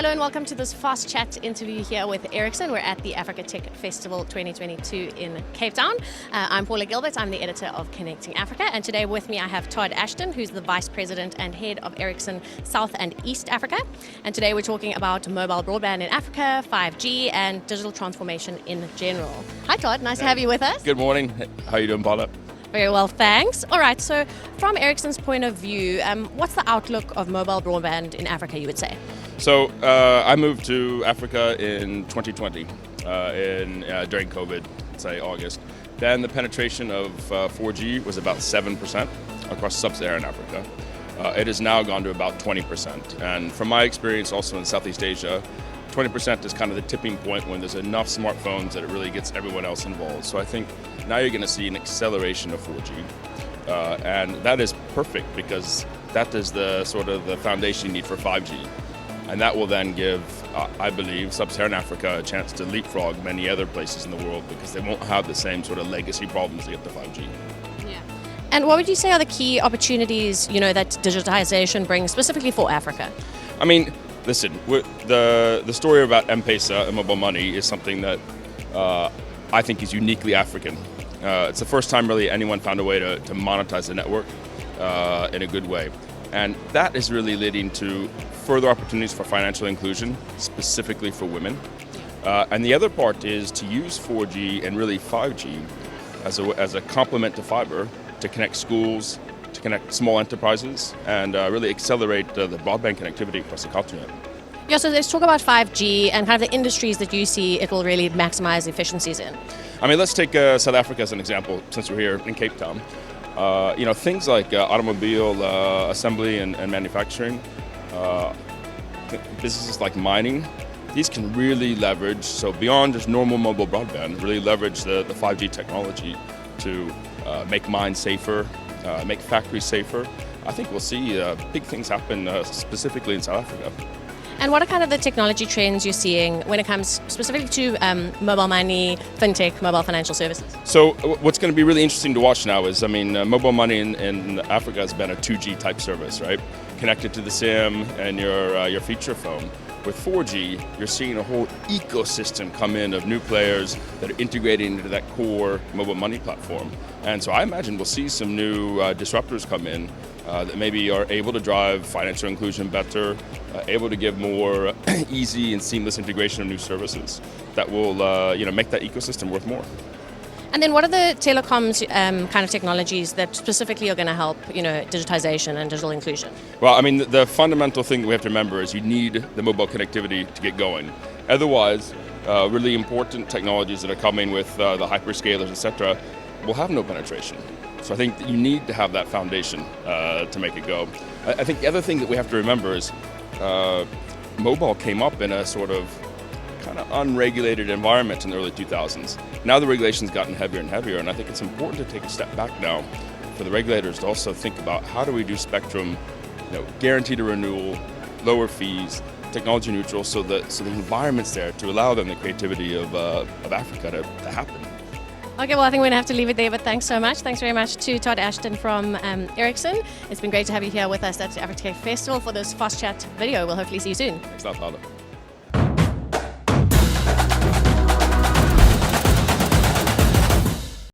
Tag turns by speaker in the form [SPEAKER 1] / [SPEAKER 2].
[SPEAKER 1] Hello and welcome to this fast chat interview here with Ericsson. We're at the Africa Tech Festival 2022 in Cape Town. I'm Paula Gilbert, I'm the editor of Connecting Africa, and today with me I have Todd Ashton, who's the Vice President and Head of Ericsson South and East Africa. And today we're talking about mobile broadband in Africa, 5G and digital transformation in general. Hi Todd, nice to have you with us.
[SPEAKER 2] Good morning, how are you doing, Paula?
[SPEAKER 1] Very well, thanks. All right, so from Ericsson's point of view, what's the outlook of mobile broadband in Africa, you would say?
[SPEAKER 2] So I moved to Africa in 2020, during COVID, say August. Then the penetration of 4G was about 7% across sub-Saharan Africa. It has now gone to about 20%. And from my experience also in Southeast Asia, 20% is kind of the tipping point when there's enough smartphones that it really gets everyone else involved. So I think now you're going to see an acceleration of 4G. And that is perfect because that is the sort of the foundation you need for 5G. And that will then give, I believe, sub-Saharan Africa a chance to leapfrog many other places in the world because they won't have the same sort of legacy problems to get to 5G.
[SPEAKER 1] Yeah. And what would you say are the key opportunities, that digitization brings specifically for Africa?
[SPEAKER 2] I mean, listen, the story about M-Pesa and mobile money is something that I think is uniquely African. It's the first time really anyone found a way to monetize the network in a good way. And that is really leading to further opportunities for financial inclusion, specifically for women. And the other part is to use 4G and really 5G as a complement to fiber to connect schools, to connect small enterprises, and really accelerate the broadband connectivity across the continent.
[SPEAKER 1] Yeah, so let's talk about 5G and kind of the industries that you see it will really maximize efficiencies in.
[SPEAKER 2] I mean, let's take South Africa as an example, since we're here in Cape Town. Things like automobile assembly and manufacturing, businesses like mining, these can really leverage, so beyond just normal mobile broadband, really leverage the 5G technology to make mines safer, make factories safer. I think we'll see big things happen specifically in South Africa.
[SPEAKER 1] And what are kind of the technology trends you're seeing when it comes specifically to mobile money, fintech, mobile financial services?
[SPEAKER 2] So what's going to be really interesting to watch now is, mobile money in Africa has been a 2G type service, right? Connected to the SIM and your feature phone. With 4G, you're seeing a whole ecosystem come in of new players that are integrating into that core mobile money platform. And so I imagine we'll see some new disruptors come in that maybe are able to drive financial inclusion better, able to give more easy and seamless integration of new services that will make that ecosystem worth more.
[SPEAKER 1] And then what are the telecoms kind of technologies that specifically are going to help, digitization and digital inclusion?
[SPEAKER 2] Well, I mean, the fundamental thing that we have to remember is you need the mobile connectivity to get going. Otherwise, really important technologies that are coming with the hyperscalers, etc., will have no penetration. So I think that you need to have that foundation to make it go. I think the other thing that we have to remember is mobile came up in a sort of kind of unregulated environment in the early 2000s. Now the regulation's gotten heavier and heavier, and I think it's important to take a step back now for the regulators to also think about how do we do spectrum, guaranteed a renewal, lower fees, technology neutral, so the environment's there to allow them the creativity of Africa to happen.
[SPEAKER 1] Okay, well, I think we're going to have to leave it there, but thanks so much. Thanks very much to Todd Ashton from Ericsson. It's been great to have you here with us at the Africa Tech Festival for this Fast Chat video. We'll hopefully see you soon.
[SPEAKER 2] Thanks a lot, Paula.